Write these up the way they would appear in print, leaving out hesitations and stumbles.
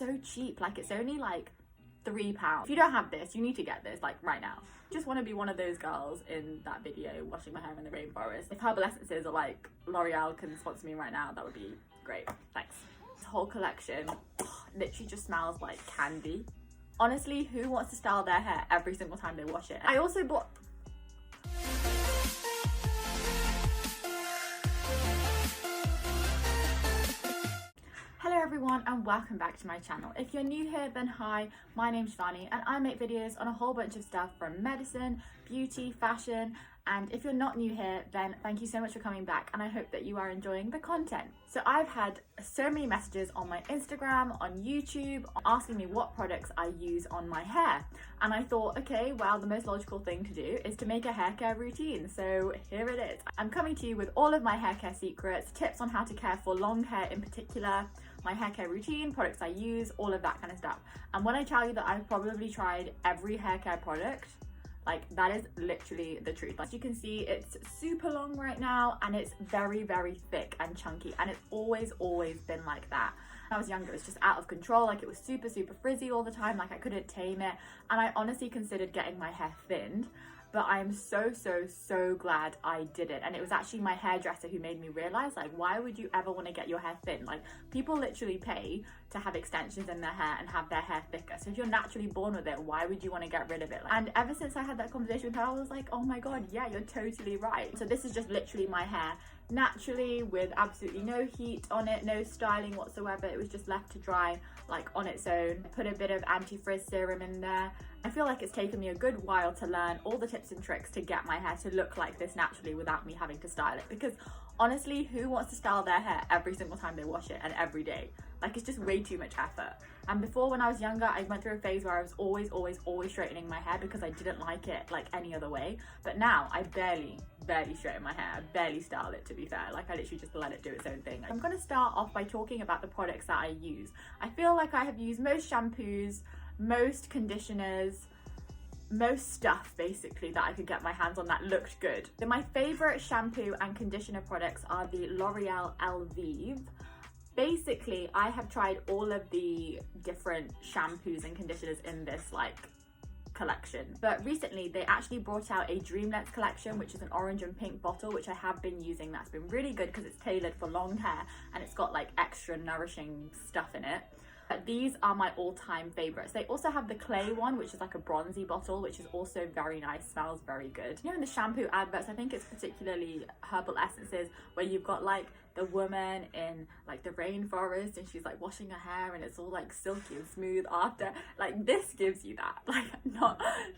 so cheap. Like, it's only like £3. If you don't have this, you need to get this like right now. Just want to be one of those girls in that video washing my hair in the rainforest. If Herbal Essences or like L'Oreal can sponsor me right now, that would be great. Thanks. This whole collection literally just smells like candy. Honestly, who wants to style their hair every single time they wash it? I also bought... Hello everyone and welcome back to my channel. If you're new here, then hi, my name's Shivani and I make videos on a whole bunch of stuff from medicine, beauty, fashion, and if you're not new here, then thank you so much for coming back and I hope that you are enjoying the content. So I've had so many messages on my Instagram, on YouTube, asking me what products I use on my hair. And I thought, okay, well, the most logical thing to do is to make a hair care routine. So here it is. I'm coming to you with all of my hair care secrets, tips on how to care for long hair in particular, my hair care routine, products I use, all of that kind of stuff. And when I tell you that I've probably tried every hair care product, like that is literally the truth. As you can see, it's super long right now and it's very, very thick and chunky, and it's always been like that. When I was younger, it was just out of control. Like, it was super frizzy all the time. Like, I couldn't tame it, and I honestly considered getting my hair thinned. But I am so glad I did it. And it was actually my hairdresser who made me realize, like, why would you ever want to get your hair thin? Like, people literally pay to have extensions in their hair and have their hair thicker. So if you're naturally born with it, why would you want to get rid of it? And ever since I had that conversation with her, I was like, oh my God, yeah, you're totally right. So this is just literally my hair naturally, with absolutely no heat on it, no styling whatsoever. It was just left to dry like on its own. Put a bit of anti-frizz serum in there. I feel like it's taken me a good while to learn all the tips and tricks to get my hair to look like this naturally without me having to style it, because honestly, who wants to style their hair every single time they wash it and every day? Like, it's just way too much effort. And before, when I was younger, I went through a phase where I was always straightening my hair because I didn't like it like any other way. But now I barely straighten my hair. I barely style it, to be fair. Like, I literally just let it do its own thing. I'm going to start off by talking about the products that I use. I feel like I have used most shampoos, most conditioners, most stuff basically that I could get my hands on that looked good. So my favorite shampoo and conditioner products are the L'Oreal Elvive. Basically, I have tried all of the different shampoos and conditioners in this like collection, but recently they actually brought out a Dream Length collection, which is an orange and pink bottle, which I have been using. That's been really good because it's tailored for long hair and it's got like extra nourishing stuff in it. But these are my all-time favorites. They also have the clay one, which is like a bronzy bottle, which is also very nice, smells very good. You know, in the shampoo adverts, I think it's particularly Herbal Essences, where you've got like the woman in like the rainforest and she's like washing her hair and it's all like silky and smooth after. Like, this gives you that. Like,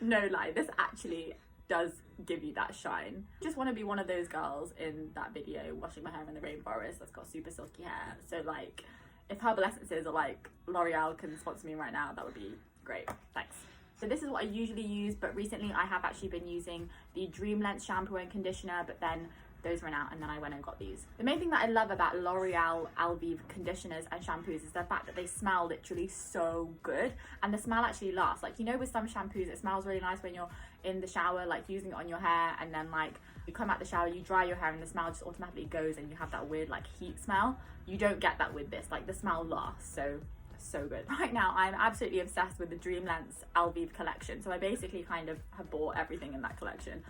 no lie, this actually does give you that shine. Just want to be one of those girls in that video washing my hair in the rainforest that's got super silky hair. So like, if Herbal Essences or like L'Oreal can sponsor me right now, that would be great. Thanks. So this is what I usually use, but recently I have actually been using the Dream Length shampoo and conditioner, but then those ran out and then I went and got these. The main thing that I love about L'Oreal Elvive conditioners and shampoos is the fact that they smell literally so good, and the smell actually lasts. Like, you know, with some shampoos it smells really nice when you're in the shower, like using it on your hair, and then like you come out the shower, you dry your hair and the smell just automatically goes and you have that weird like heat smell. You don't get that with this. Like, the smell lasts. So good. Right now I'm absolutely obsessed with the Dream Length Elvive collection, so I basically kind of have bought everything in that collection.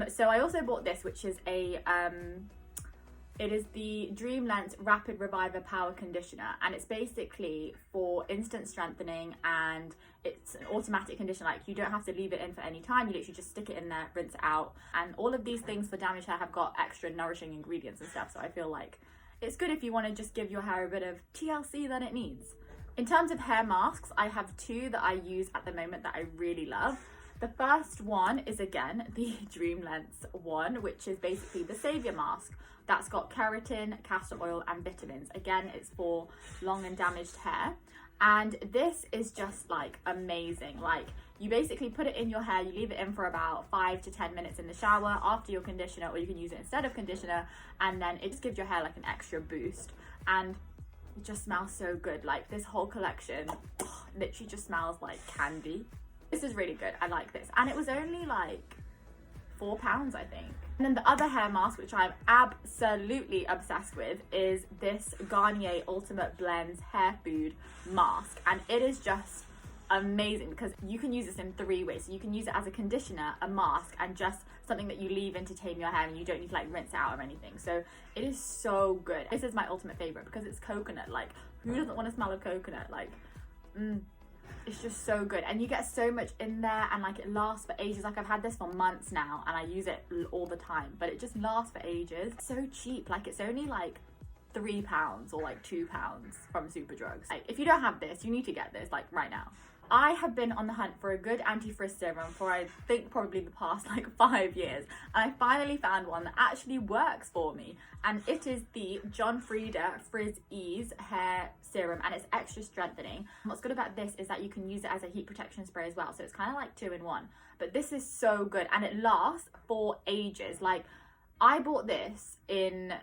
So I also bought this, which is a it is the Dream Length Rapid Reviver Power Conditioner, and it's basically for instant strengthening, and it's an automatic conditioner. Like, you don't have to leave it in for any time, you literally just stick it in there, rinse it out, and all of these things for damaged hair have got extra nourishing ingredients and stuff, so I feel like it's good if you want to just give your hair a bit of TLC that it needs. In terms of hair masks, I have two that I use at the moment that I really love. The first one is, again, the Dream Length one, which is basically the Savior Mask. That's got keratin, castor oil and vitamins. Again, it's for long and damaged hair. And this is just like amazing. Like, you basically put it in your hair, you leave it in for about 5 to 10 minutes in the shower after your conditioner, or you can use it instead of conditioner, and then it just gives your hair like an extra boost. And it just smells so good. Like, this whole collection literally just smells like candy. This is really good. I like this. And it was only like £4, I think. And then the other hair mask, which I'm absolutely obsessed with, is this Garnier Ultimate Blends Hair Food Mask. And it is just amazing because you can use this in 3 ways. So you can use it as a conditioner, a mask, and just something that you leave in to tame your hair, and you don't need to like rinse it out or anything. So it is so good. This is my ultimate favorite because it's coconut. Like, who doesn't want to smell of coconut? Like, it's just so good, and you get so much in there, and like it lasts for ages. Like, I've had this for months now and I use it all the time, but it just lasts for ages. It's so cheap. Like, it's only like £3 or like £2 from Superdrug. Like, if you don't have this, you need to get this like right now. I have been on the hunt for a good anti-frizz serum for I think probably the past like 5 years, and I finally found one that actually works for me, and it is the John Frieda Frizz Ease Hair Serum, and it's extra strengthening. And what's good about this is that you can use it as a heat protection spray as well, so it's kind of like 2 in 1. But this is so good, and it lasts for ages. Like, I bought this in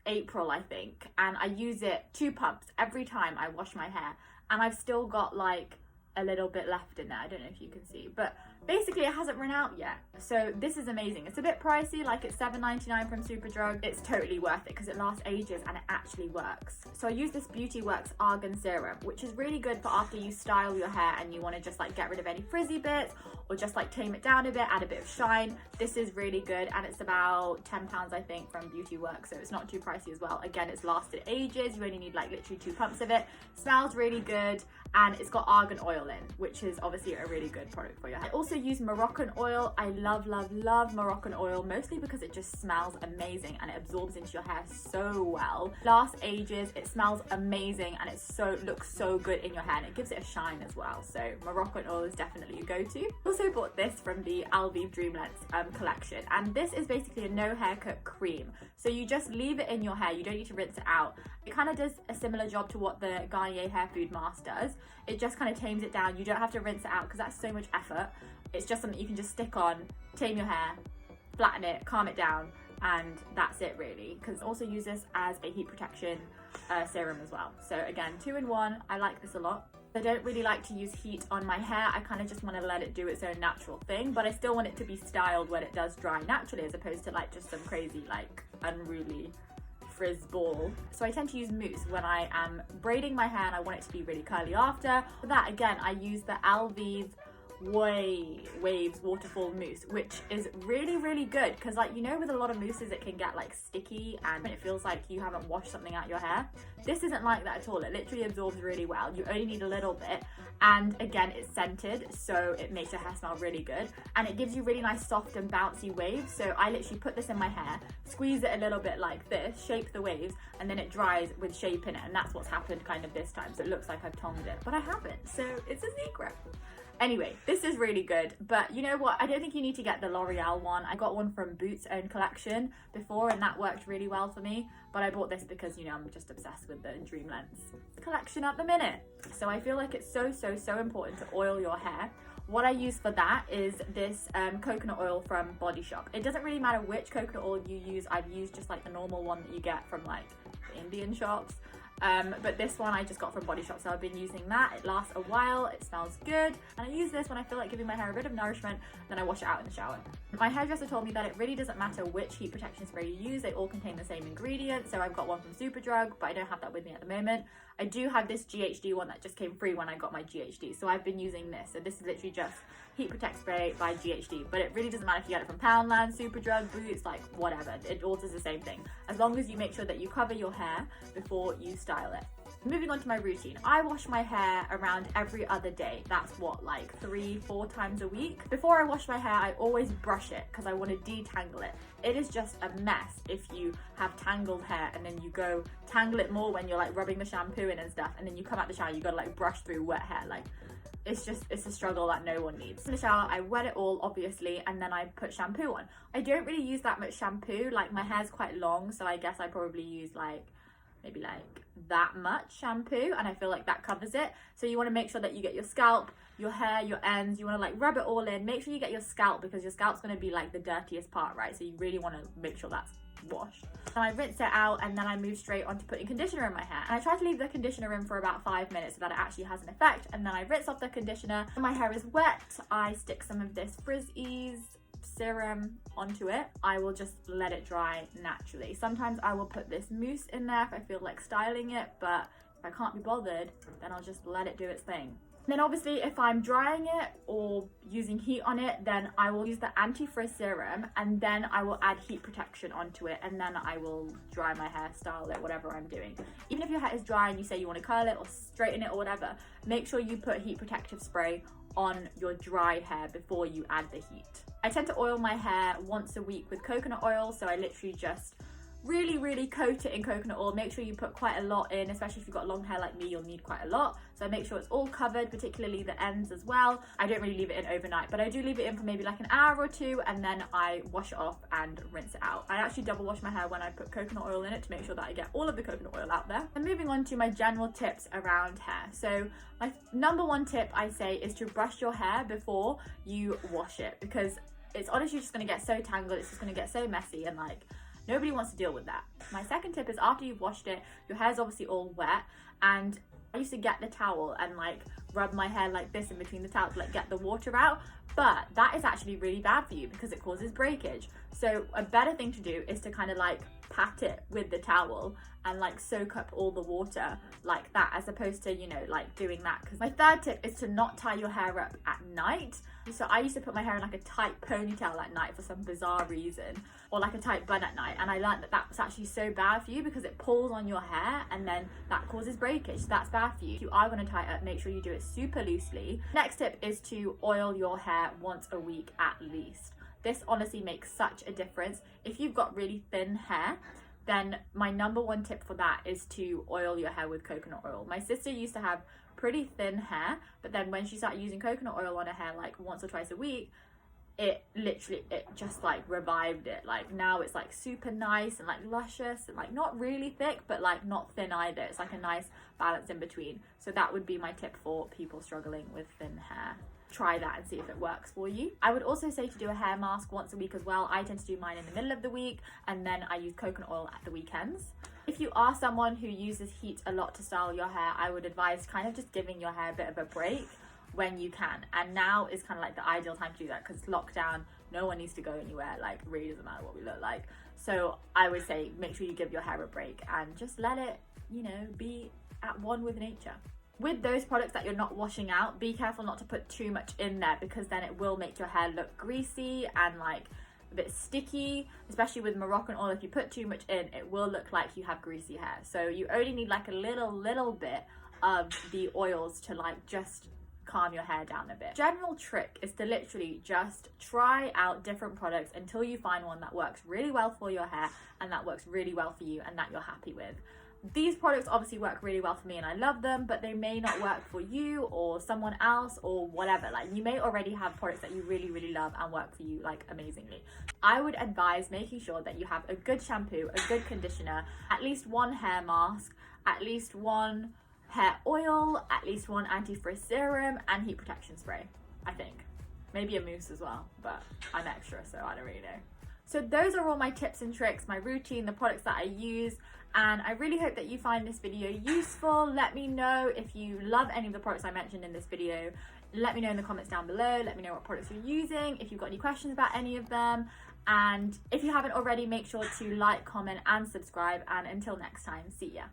April, I think, and I use it 2 pumps every time I wash my hair, and I've still got like a little bit left in there. I don't know if you can see, but basically it hasn't run out yet. So this is amazing. It's a bit pricey, like it's $7.99 from Superdrug. It's totally worth it because it lasts ages and it actually works. So I use this Beauty Works Argan Serum, which is really good for after you style your hair and you want to just like get rid of any frizzy bits or just like tame it down a bit, add a bit of shine. This is really good, and it's about £10 I think from Beauty Works, so it's not too pricey as well. Again, it's lasted ages. You only need like literally 2 pumps of it. Smells really good, and it's got argan oil in, which is obviously a really good product for your hair. I also use Moroccan oil. I love Moroccan oil, mostly because it just smells amazing and it absorbs into your hair so well. Lasts ages, it smells amazing, and it looks so good in your hair, and it gives it a shine as well. So Moroccan oil is definitely a go-to. Also bought this from the Alvive Dreamlets collection, and this is basically a no haircut cream. So you just leave it in your hair, you don't need to rinse it out. It kind of does a similar job to what the Garnier Hair Food Mask does. It just kind of tames it down. You don't have to rinse it out because that's so much effort. It's just something you can just stick on, tame your hair, flatten it, calm it down, and that's it really. Because also use this as a heat protection serum as well. So again, 2 in 1. I like this a lot. I don't really like to use heat on my hair. I kind of just want to let it do its own natural thing, but I still want it to be styled when it does dry naturally, as opposed to like just some crazy like unruly frizz ball. So I tend to use mousse when I am braiding my hair and I want it to be really curly after. For that, again, I use the Alvive Waves Waterfall Mousse, which is really good because, like, you know, with a lot of mousses it can get like sticky and it feels like you haven't washed something out your hair. This isn't like that at all. It literally absorbs really well. You only need a little bit, and again, it's scented, so it makes your hair smell really good, and it gives you really nice soft and bouncy waves. So I literally put this in my hair, squeeze it a little bit like this, shape the waves, and then it dries with shape in it, and that's what's happened kind of this time. So it looks like I've tongued it, but I haven't, so it's a secret. Anyway, this is really good, but you know what? I don't think you need to get the L'Oreal one. I got one from Boots' own collection before, and that worked really well for me, but I bought this because, you know, I'm just obsessed with the Dreamlens collection at the minute. So I feel like it's so important to oil your hair. What I use for that is this coconut oil from Body Shop. It doesn't really matter which coconut oil you use. I've used just like the normal one that you get from like the Indian shops. But this one I just got from Body Shop, so I've been using that. It lasts a while, it smells good, and I use this when I feel like giving my hair a bit of nourishment, then I wash it out in the shower. My hairdresser told me that it really doesn't matter which heat protection spray you use, they all contain the same ingredients. So I've got one from Superdrug, but I don't have that with me at the moment. I do have this GHD one that just came free when I got my GHD, so I've been using this. So this is literally just Heat Protect Spray by GHD, but it really doesn't matter if you get it from Poundland, Superdrug, Boots, like whatever. It all does the same thing, as long as you make sure that you cover your hair before you style it. Moving on to my routine, I wash my hair around every other day. That's what, like 3-4 times a week. Before I wash my hair, I always brush it because I want to detangle it. It is just a mess if you have tangled hair and then you go tangle it more when you're like rubbing the shampoo in and stuff, and then you come out the shower, you gotta like brush through wet hair. Like, it's a struggle that no one needs. In the shower, I wet it all, obviously, and then I put shampoo on. I don't really use that much shampoo. Like, my hair's quite long, so I guess I probably use like maybe like that much shampoo, and I feel like that covers it. So you want to make sure that you get your scalp, your hair, your ends, you want to like rub it all in. Make sure you get your scalp, because your scalp's going to be like the dirtiest part, right? So you really want to make sure that's washed. And I rinse it out, and then I move straight on to putting conditioner in my hair. And I try to leave the conditioner in for about 5 minutes so that it actually has an effect, and then I rinse off the conditioner. When my hair is wet, I stick some of this Frizz Ease serum onto it, I will just let it dry naturally. Sometimes I will put this mousse in there if I feel like styling it, but if I can't be bothered, then I'll just let it do its thing. Then obviously if I'm drying it or using heat on it, then I will use the anti-frizz serum, and then I will add heat protection onto it, and then I will dry my hair, style it, whatever I'm doing. Even if your hair is dry and you say you want to curl it or straighten it or whatever, make sure you put heat protective spray on your dry hair before you add the heat. I tend to oil my hair once a week with coconut oil, so I literally just really coat it in coconut oil. Make sure you put quite a lot in, especially if you've got long hair like me, you'll need quite a lot. So make sure it's all covered, particularly the ends as well. I don't really leave it in overnight, but I do leave it in for maybe like an hour or two, and then I wash it off and rinse it out. I actually double wash my hair when I put coconut oil in it to make sure that I get all of the coconut oil out there. And moving on to my general tips around hair. So my number one tip I say is to brush your hair before you wash it, because it's honestly just going to get so tangled, it's just going to get so messy, and like nobody wants to deal with that. My second tip is after you've washed it, your hair's obviously all wet, and I used to get the towel and like rub my hair like this in between the towel to like get the water out, but that is actually really bad for you because it causes breakage. So a better thing to do is to kind of like pat it with the towel and like soak up all the water like that, as opposed to, you know, like doing that. Because my third tip is to not tie your hair up at night. So I used to put my hair in like a tight ponytail at night for some bizarre reason, or like a tight bun at night, and I learned that that's actually so bad for you because it pulls on your hair and then that causes breakage. So that's bad for you. If you are going to tie it up, make sure you do it super loosely. Next tip is to oil your hair once a week at least. This honestly makes such a difference. If you've got really thin hair, then my number one tip for that is to oil your hair with coconut oil. My sister used to have pretty thin hair, but then when she started using coconut oil on her hair like once or twice a week, it just like revived it. Like now it's like super nice and like luscious and like not really thick, but like not thin either. It's like a nice balance in between. So that would be my tip for people struggling with thin hair. Try that and see if it works for you. I would also say to do a hair mask once a week as well. I tend to do mine in the middle of the week, and then I use coconut oil at the weekends. If you are someone who uses heat a lot to style your hair, I would advise kind of just giving your hair a bit of a break when you can. And now is kind of like the ideal time to do that because lockdown, no one needs to go anywhere. Like, it really doesn't matter what we look like. So I would say make sure you give your hair a break and just let it, you know, be at one with nature. With those products that you're not washing out, be careful not to put too much in there, because then it will make your hair look greasy and like a bit sticky. Especially with Moroccan oil, if you put too much in, it will look like you have greasy hair. So you only need like a little bit of the oils to like just calm your hair down a bit. General trick is to literally just try out different products until you find one that works really well for your hair and that works really well for you and that you're happy with. These products obviously work really well for me and I love them, but they may not work for you or someone else or whatever. Like, you may already have products that you really love and work for you like amazingly. I would advise making sure that you have a good shampoo, a good conditioner, at least one hair mask, at least one hair oil, at least one anti-frizz serum and heat protection spray, I think. Maybe a mousse as well, but I'm extra, so I don't really know. So those are all my tips and tricks, my routine, the products that I use, and I really hope that you find this video useful. Let me know if you love any of the products I mentioned in this video. Let me know in the comments down below. Let me know what products you're using, if you've got any questions about any of them. And if you haven't already, make sure to like, comment and subscribe. And until next time, see ya.